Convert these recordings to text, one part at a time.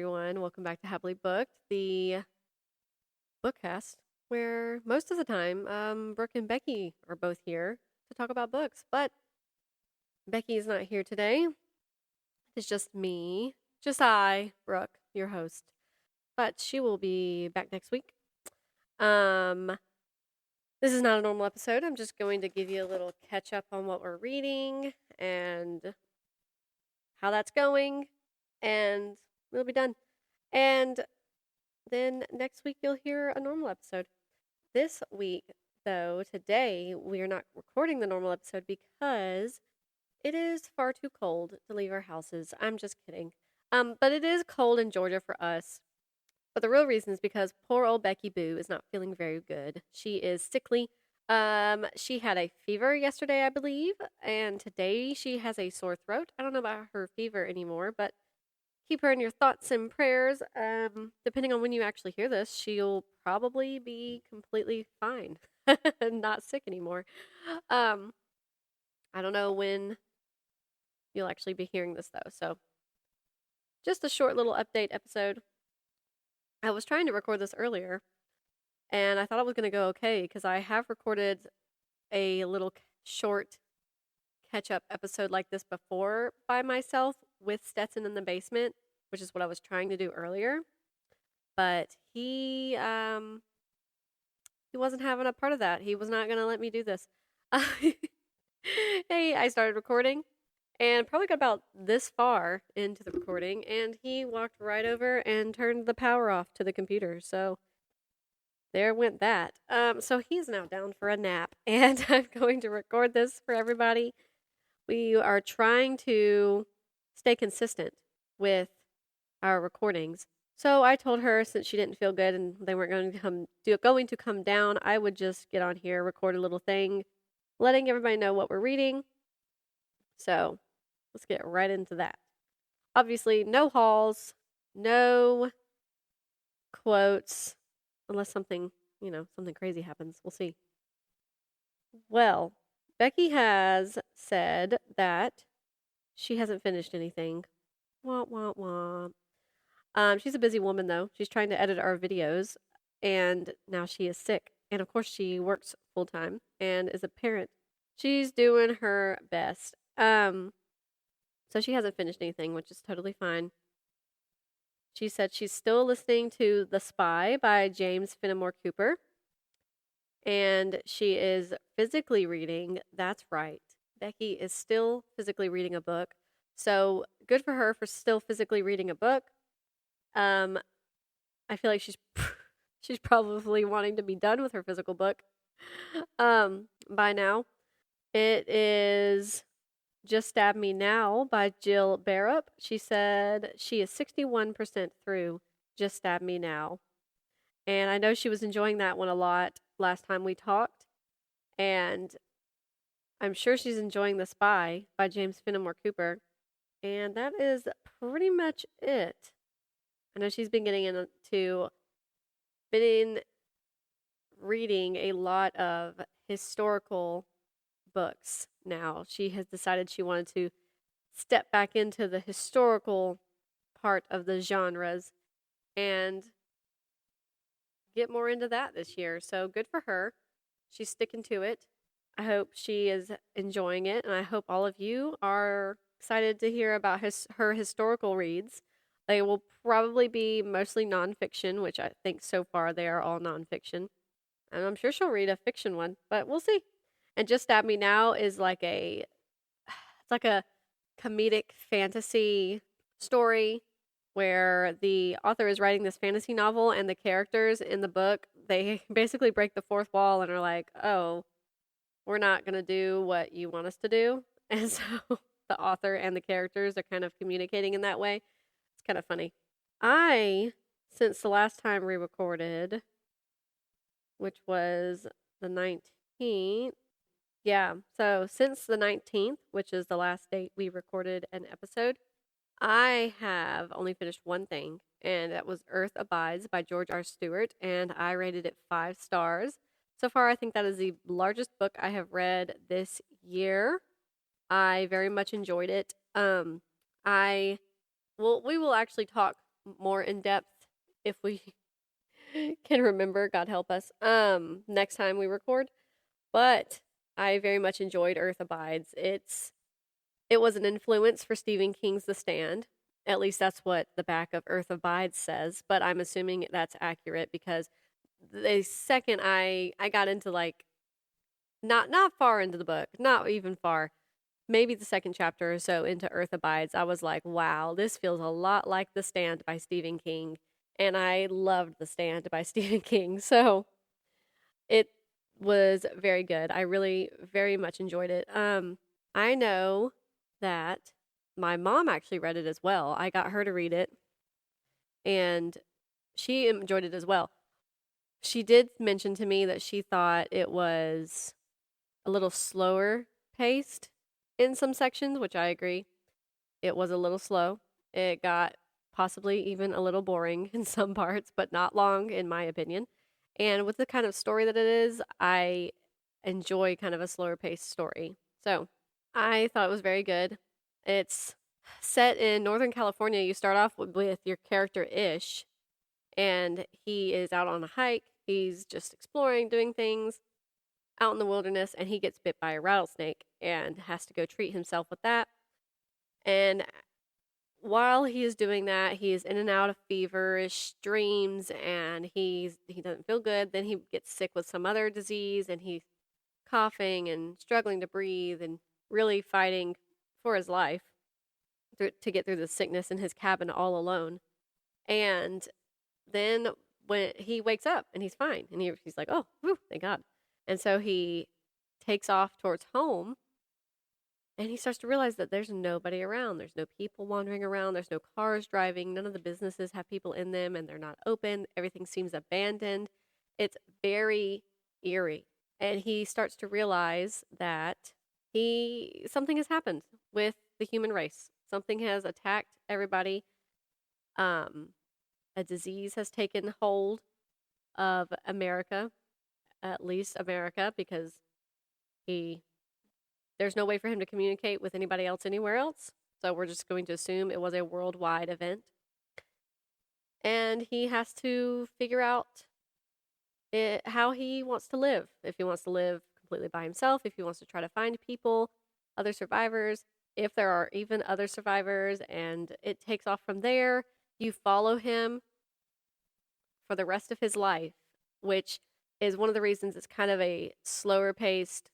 everyone. Welcome back to Happily Booked, the bookcast, where most of the time, Brooke and Becky are both here to talk about books. But Becky is not here today. It's just me, just I, Brooke, your host. But she will be back next week. Um, this is not a normal episode. I'm just going to give you a little catch up on what we're reading and how that's going, and we'll be done. And then next week you'll hear a normal episode. This week, though, today, we are not recording the normal episode because it is far too cold to leave our houses. I'm just kidding. But it is cold in Georgia for us. But the real reason is because poor old Becky Boo is not feeling very good. She is sickly. She had a fever yesterday, I believe, and today she has a sore throat. I don't know about her fever anymore, but keep her in your thoughts and prayers. Depending on when you actually hear this, she'll probably be completely fine and not sick anymore. I don't know when you'll actually be hearing this, though. So just a short little update episode. I was trying to record this earlier, and I thought it was going to go okay because I have recorded a little short catch-up episode like this before by myself with Stetson in the basement, which is what I was trying to do earlier. But he wasn't having a part of that. He was not going to let me do this. Hey, I started recording and probably got about this far into the recording, and he walked right over and turned the power off to the computer. So there went that. So he's now down for a nap, and I'm going to record this for everybody. We are trying to stay consistent with our recordings. So I told her, since she didn't feel good and they weren't going to come down, I would just get on here, record a little thing, letting everybody know what we're reading. So let's get right into that. Obviously, no hauls, no quotes, unless something crazy happens. We'll see. Well, Becky has said that she hasn't finished anything. Wah, wah, wah. She's a busy woman, though. She's trying to edit our videos, and now she is sick. And of course, she works full time and is a parent. She's doing her best. So she hasn't finished anything, which is totally fine. She said she's still listening to The Spy by James Fenimore Cooper, and she is physically reading. That's right. Becky is still physically reading a book. So good for her for still physically reading a book. I feel like she's probably wanting to be done with her physical book by now. It is Just Stab Me Now by Jill Bearup. She said she is 61% through Just Stab Me Now. And I know she was enjoying that one a lot last time we talked. And I'm sure she's enjoying The Spy by James Fenimore Cooper. And that is pretty much it. I know she's been reading a lot of historical books now. She has decided she wanted to step back into the historical part of the genres and get more into that this year. So good for her. She's sticking to it. I hope she is enjoying it, and I hope all of you are excited to hear about her historical reads. They will probably be mostly nonfiction, which I think so far they are all nonfiction. And I'm sure she'll read a fiction one, but we'll see. And Just Stab Me Now is like it's like a comedic fantasy story where the author is writing this fantasy novel, and the characters in the book, they basically break the fourth wall and are like, oh, we're not going to do what you want us to do. And so the author and the characters are kind of communicating in that way. It's kind of funny. Since the last time we recorded, which was the 19th, yeah, so since the 19th, which is the last date we recorded an episode, I have only finished one thing, and that was Earth Abides by George R. Stewart, and I rated it 5 stars. So far, I think that is the largest book I have read this year. I very much enjoyed it. We will actually talk more in depth if we can remember. God help us. Next time we record. But I very much enjoyed Earth Abides. It was an influence for Stephen King's The Stand. At least that's what the back of Earth Abides says, but I'm assuming that's accurate because the second I got into like not far into the book, not even far, maybe the second chapter or so into Earth Abides, I was like, wow, this feels a lot like The Stand by Stephen King. And I loved The Stand by Stephen King. So it was very good. I really very much enjoyed it. I know that my mom actually read it as well. I got her to read it and she enjoyed it as well. She did mention to me that she thought it was a little slower paced in some sections, which I agree. It was a little slow. It got possibly even a little boring in some parts, but not long, in my opinion. And with the kind of story that it is, I enjoy kind of a slower paced story. So I thought it was very good. It's set in Northern California. You start off with your character Ish, and he is out on a hike. He's just exploring, doing things out in the wilderness, and he gets bit by a rattlesnake and has to go treat himself with that. And while he is doing that, he is in and out of feverish dreams, and he doesn't feel good. Then he gets sick with some other disease, and he's coughing and struggling to breathe and really fighting for his life to get through the sickness in his cabin all alone. And then when he wakes up and he's fine, and he's like, oh, whew, thank God. And so he takes off towards home, and he starts to realize that there's nobody around. There's no people wandering around. There's no cars driving. None of the businesses have people in them, and they're not open. Everything seems abandoned. It's very eerie. And he starts to realize that something has happened with the human race. Something has attacked everybody. A disease has taken hold of America, at least America, because there's no way for him to communicate with anybody else anywhere else. So we're just going to assume it was a worldwide event. And he has to figure out how he wants to live. If he wants to live completely by himself, if he wants to try to find people, other survivors, if there are even other survivors, and it takes off from there. You follow him for the rest of his life, which is one of the reasons it's kind of a slower paced,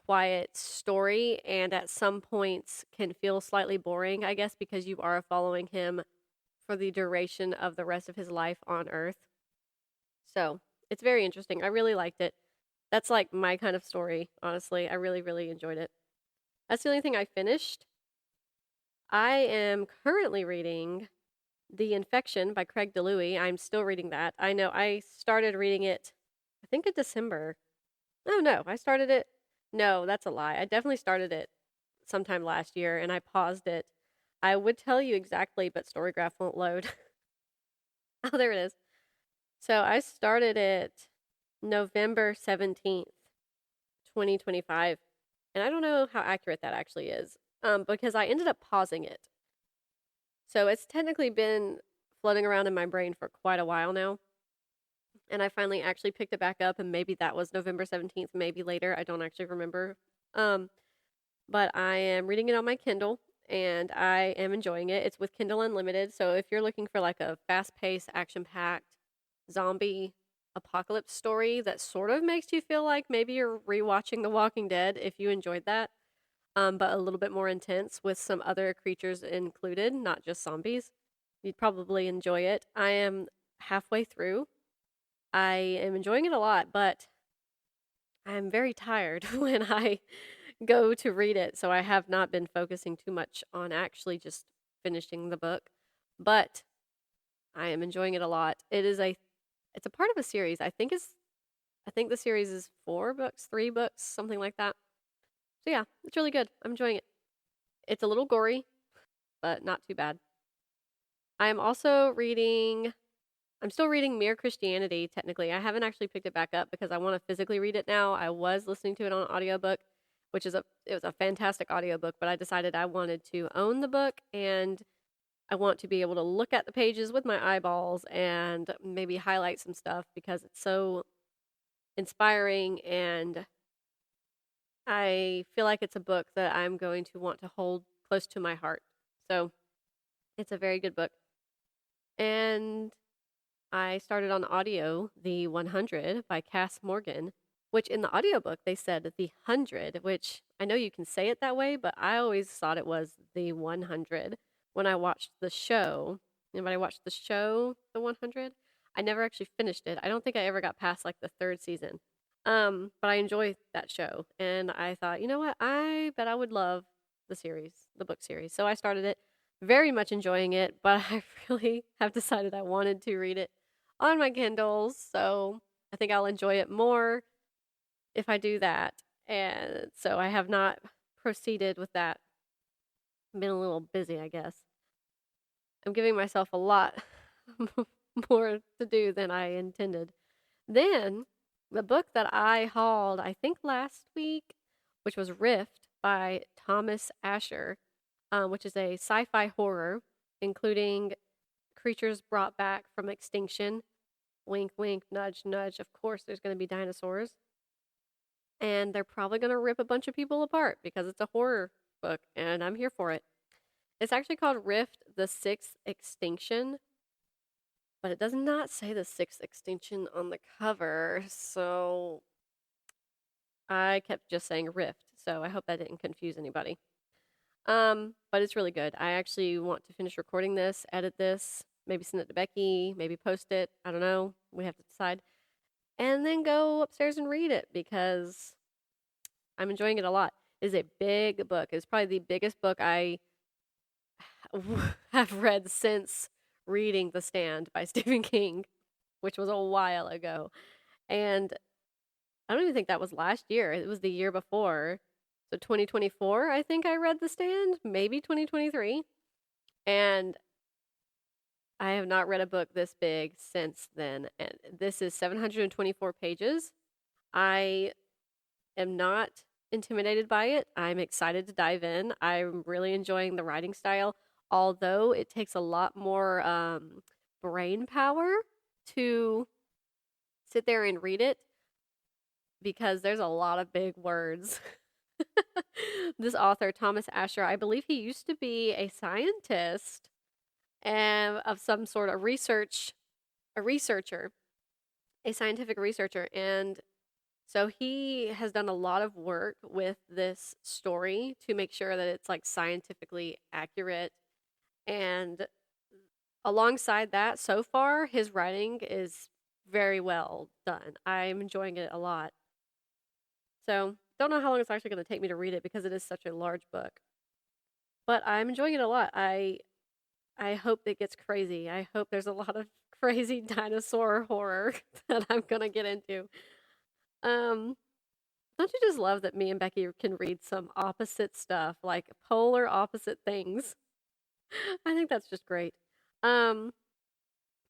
quiet story, and at some points can feel slightly boring, I guess, because you are following him for the duration of the rest of his life on Earth. So it's very interesting. I really liked it. That's like my kind of story, honestly. I really, really enjoyed it. That's the only thing I finished. I am currently reading The Infection by Craig DiLouie. I'm still reading that. I know I started reading it, I think in December. Oh, no, I started it. No, that's a lie. I definitely started it sometime last year, and I paused it. I would tell you exactly, but Storygraph won't load. Oh, there it is. So I started it November 17th, 2025. And I don't know how accurate that actually is, because I ended up pausing it. So it's technically been floating around in my brain for quite a while now. And I finally actually picked it back up, and maybe that was November 17th, maybe later. I don't actually remember. But I am reading it on my Kindle, and I am enjoying it. It's with Kindle Unlimited, so if you're looking for like a fast-paced, action-packed zombie apocalypse story that sort of makes you feel like maybe you're rewatching The Walking Dead, if you enjoyed that, but a little bit more intense with some other creatures included, not just zombies, you'd probably enjoy it. I am halfway through. I am enjoying it a lot, but I'm very tired when I go to read it, so I have not been focusing too much on actually just finishing the book, but I am enjoying it a lot. It's a part of a series. I think the series is 4 books, 3 books, something like that. So yeah, it's really good. I'm enjoying it. It's a little gory, but not too bad. I'm still reading Mere Christianity, technically. I haven't actually picked it back up because I want to physically read it now. I was listening to it on audiobook, it was a fantastic audiobook, but I decided I wanted to own the book, and I want to be able to look at the pages with my eyeballs and maybe highlight some stuff because it's so inspiring, and I feel like it's a book that I'm going to want to hold close to my heart. So it's a very good book. And I started on audio, The 100 by Kass Morgan, which in the audiobook they said The 100, which I know you can say it that way, but I always thought it was The 100 when I watched the show. And when I watched the show, The 100, I never actually finished it. I don't think I ever got past like the third season. But I enjoy that show, and I thought, you know what? I bet I would love the series, the book series. So I started it, very much enjoying it, but I really have decided I wanted to read it on my Kindles. So I think I'll enjoy it more if I do that. And so I have not proceeded with that. Been a little busy, I guess. I'm giving myself a lot more to do than I intended. Then the book that I hauled, I think last week, which was Rift by Thomas Asher, which is a sci-fi horror, including creatures brought back from extinction. Wink, wink, nudge, nudge. Of course, there's going to be dinosaurs. And they're probably going to rip a bunch of people apart because it's a horror book, and I'm here for it. It's actually called Rift, the Sixth Extinction, but it does not say the sixth extinction on the cover, so I kept just saying Rift, so I hope that didn't confuse anybody. But it's really good. I actually want to finish recording this, edit this, maybe send it to Becky, maybe post it. I don't know. We have to decide. And then go upstairs and read it because I'm enjoying it a lot. It is a big book. It's probably the biggest book I have read since reading The Stand by Stephen King, which was a while ago. And I don't even think that was last year. It was the year before. So 2024, I think I read The Stand, maybe 2023. And I have not read a book this big since then. And this is 724 pages. I am not intimidated by it. I'm excited to dive in. I'm really enjoying the writing style, although it takes a lot more brain power to sit there and read it because there's a lot of big words. This author, Thomas Asher, I believe he used to be a scientist and of some sort of a researcher, a scientific researcher. And so he has done a lot of work with this story to make sure that it's like scientifically accurate. And alongside that, so far, his writing is very well done. I'm enjoying it a lot. So don't know how long it's actually going to take me to read it because it is such a large book. But I'm enjoying it a lot. I hope it gets crazy. I hope there's a lot of crazy dinosaur horror that I'm going to get into. Um, don't you just love that me and Becky can read some opposite stuff, like polar opposite things? I think that's just great. Um,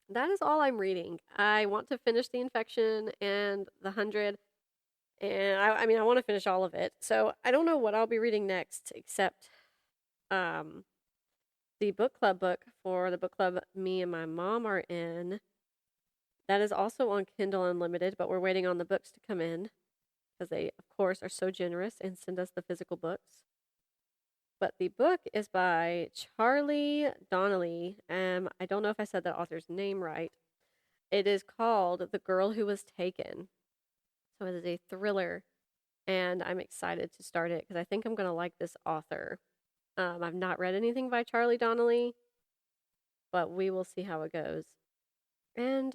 that is all I'm reading. I want to finish The Infection and The 100, and I mean, I want to finish all of it. So I don't know what I'll be reading next, except the book club book for the book club me and my mom are in. That is also on Kindle Unlimited, but we're waiting on the books to come in because they, of course, are so generous and send us the physical books. But the book is by Charlie Donlea. I don't know if I said that author's name right. It is called The Girl Who Was Taken. So it is a thriller, and I'm excited to start it because I think I'm going to like this author. I've not read anything by Charlie Donlea, but we will see how it goes. And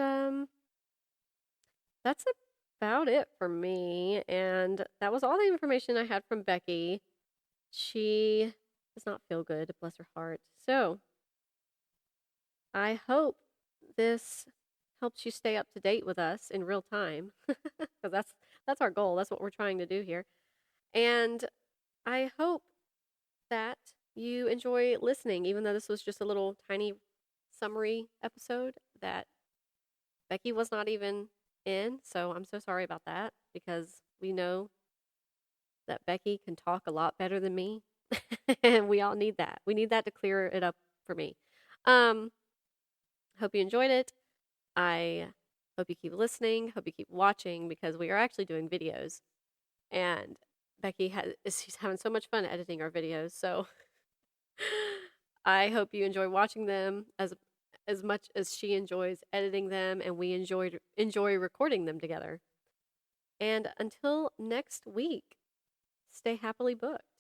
that's about it for me. And that was all the information I had from Becky. She does not feel good, bless her heart. So I hope this helps you stay up to date with us in real time, because that's our goal. That's what we're trying to do here. And I hope that you enjoy listening, even though this was just a little tiny summary episode that Becky was not even in. So I'm so sorry about that because we know that Becky can talk a lot better than me. And we all need that. We need that to clear it up for me. Um, hope you enjoyed it. I hope you keep listening. Hope you keep watching because we are actually doing videos, and she's having so much fun editing our videos. So I hope you enjoy watching them as much as she enjoys editing them, and we enjoy recording them together. And until next week, stay happily booked.